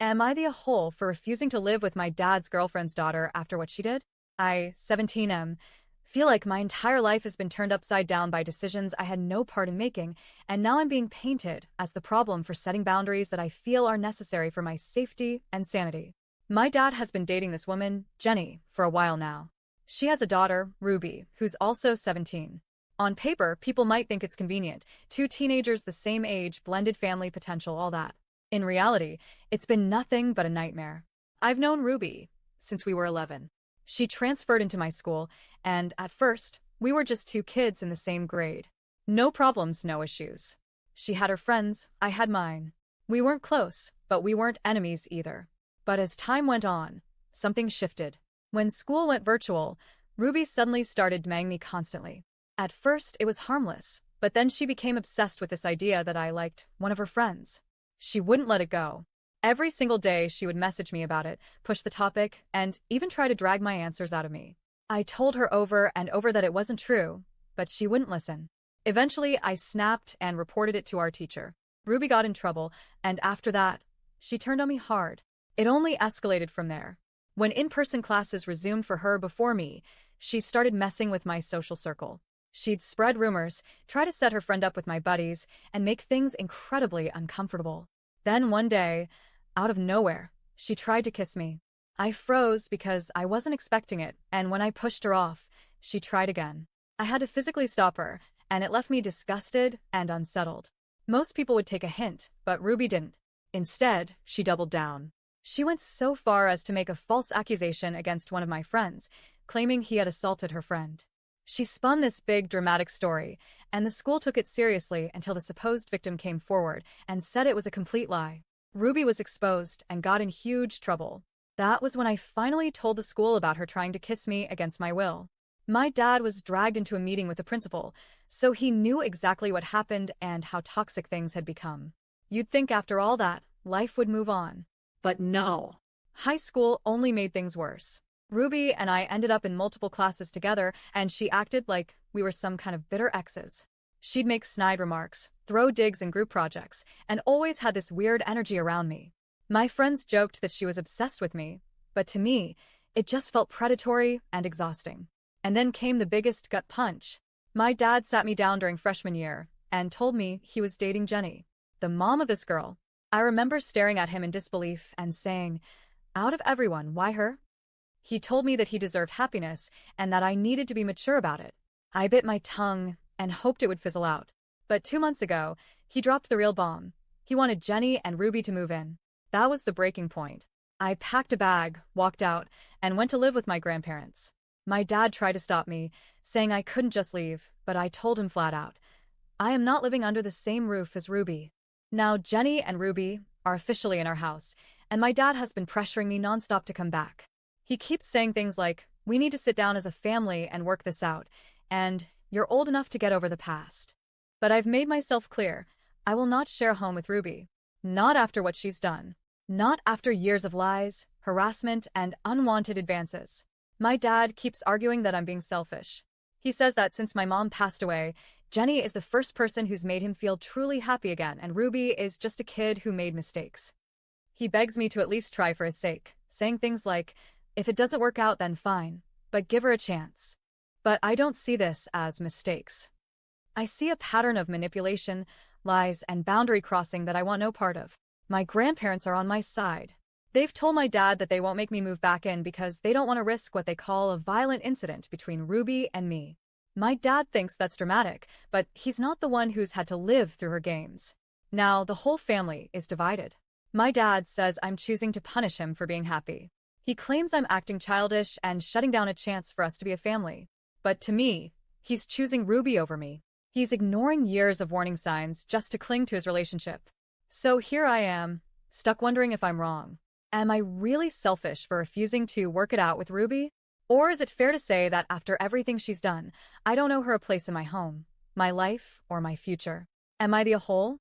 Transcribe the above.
Am I the a-hole for refusing to live with my dad's girlfriend's daughter after what she did? I, 17 feel like my entire life has been turned upside down by decisions I had no part in making, and now I'm being painted as the problem for setting boundaries that I feel are necessary for my safety and sanity. My dad has been dating this woman, Jenny, for a while now. She has a daughter, Ruby, who's also 17. On paper, people might think it's convenient. Two teenagers the same age, blended family potential, all that. In reality, it's been nothing but a nightmare. I've known Ruby since we were 11. She transferred into my school, and at first, we were just two kids in the same grade. No problems, no issues. She had her friends, I had mine. We weren't close, but we weren't enemies either. But as time went on, something shifted. When school went virtual, Ruby suddenly started demanding me constantly. At first, it was harmless, but then she became obsessed with this idea that I liked one of her friends. She wouldn't let it go. Every single day, she would message me about it, push the topic, and even try to drag my answers out of me. I told her over and over that it wasn't true, but she wouldn't listen. Eventually, I snapped and reported it to our teacher. Ruby got in trouble, and after that, she turned on me hard. It only escalated from there. When in-person classes resumed for her before me, she started messing with my social circle. She'd spread rumors, try to set her friend up with my buddies, and make things incredibly uncomfortable. Then one day, out of nowhere, she tried to kiss me. I froze because I wasn't expecting it, and when I pushed her off, she tried again. I had to physically stop her, and it left me disgusted and unsettled. Most people would take a hint, but Ruby didn't. Instead, she doubled down. She went so far as to make a false accusation against one of my friends, claiming he had assaulted her friend. She spun this big, dramatic story, and the school took it seriously until the supposed victim came forward and said it was a complete lie. Ruby was exposed and got in huge trouble. That was when I finally told the school about her trying to kiss me against my will. My dad was dragged into a meeting with the principal, so he knew exactly what happened and how toxic things had become. You'd think after all that, life would move on. But no. High school only made things worse. Ruby and I ended up in multiple classes together, and she acted like we were some kind of bitter exes. She'd make snide remarks, throw digs in group projects, and always had this weird energy around me. My friends joked that she was obsessed with me, but to me, it just felt predatory and exhausting. And then came the biggest gut punch. My dad sat me down during freshman year and told me he was dating Jenny, the mom of this girl. I remember staring at him in disbelief and saying, "Out of everyone, why her?" He told me that he deserved happiness and that I needed to be mature about it. I bit my tongue and hoped it would fizzle out. But 2 months ago, he dropped the real bomb. He wanted Jenny and Ruby to move in. That was the breaking point. I packed a bag, walked out, and went to live with my grandparents. My dad tried to stop me, saying I couldn't just leave, but I told him flat out, I am not living under the same roof as Ruby. Now Jenny and Ruby are officially in our house, and my dad has been pressuring me nonstop to come back. He keeps saying things like, we need to sit down as a family and work this out, and you're old enough to get over the past. But I've made myself clear, I will not share a home with Ruby. Not after what she's done. Not after years of lies, harassment, and unwanted advances. My dad keeps arguing that I'm being selfish. He says that since my mom passed away, Jenny is the first person who's made him feel truly happy again, and Ruby is just a kid who made mistakes. He begs me to at least try for his sake, saying things like, if it doesn't work out, then fine, but give her a chance. But I don't see this as mistakes. I see a pattern of manipulation, lies, and boundary crossing that I want no part of. My grandparents are on my side. They've told my dad that they won't make me move back in because they don't want to risk what they call a violent incident between Ruby and me. My dad thinks that's dramatic, but he's not the one who's had to live through her games. Now, the whole family is divided. My dad says I'm choosing to punish him for being happy. He claims I'm acting childish and shutting down a chance for us to be a family. But to me, he's choosing Ruby over me. He's ignoring years of warning signs just to cling to his relationship. So here I am, stuck wondering if I'm wrong. Am I really selfish for refusing to work it out with Ruby? Or is it fair to say that after everything she's done, I don't owe her a place in my home, my life, or my future? Am I the a-hole?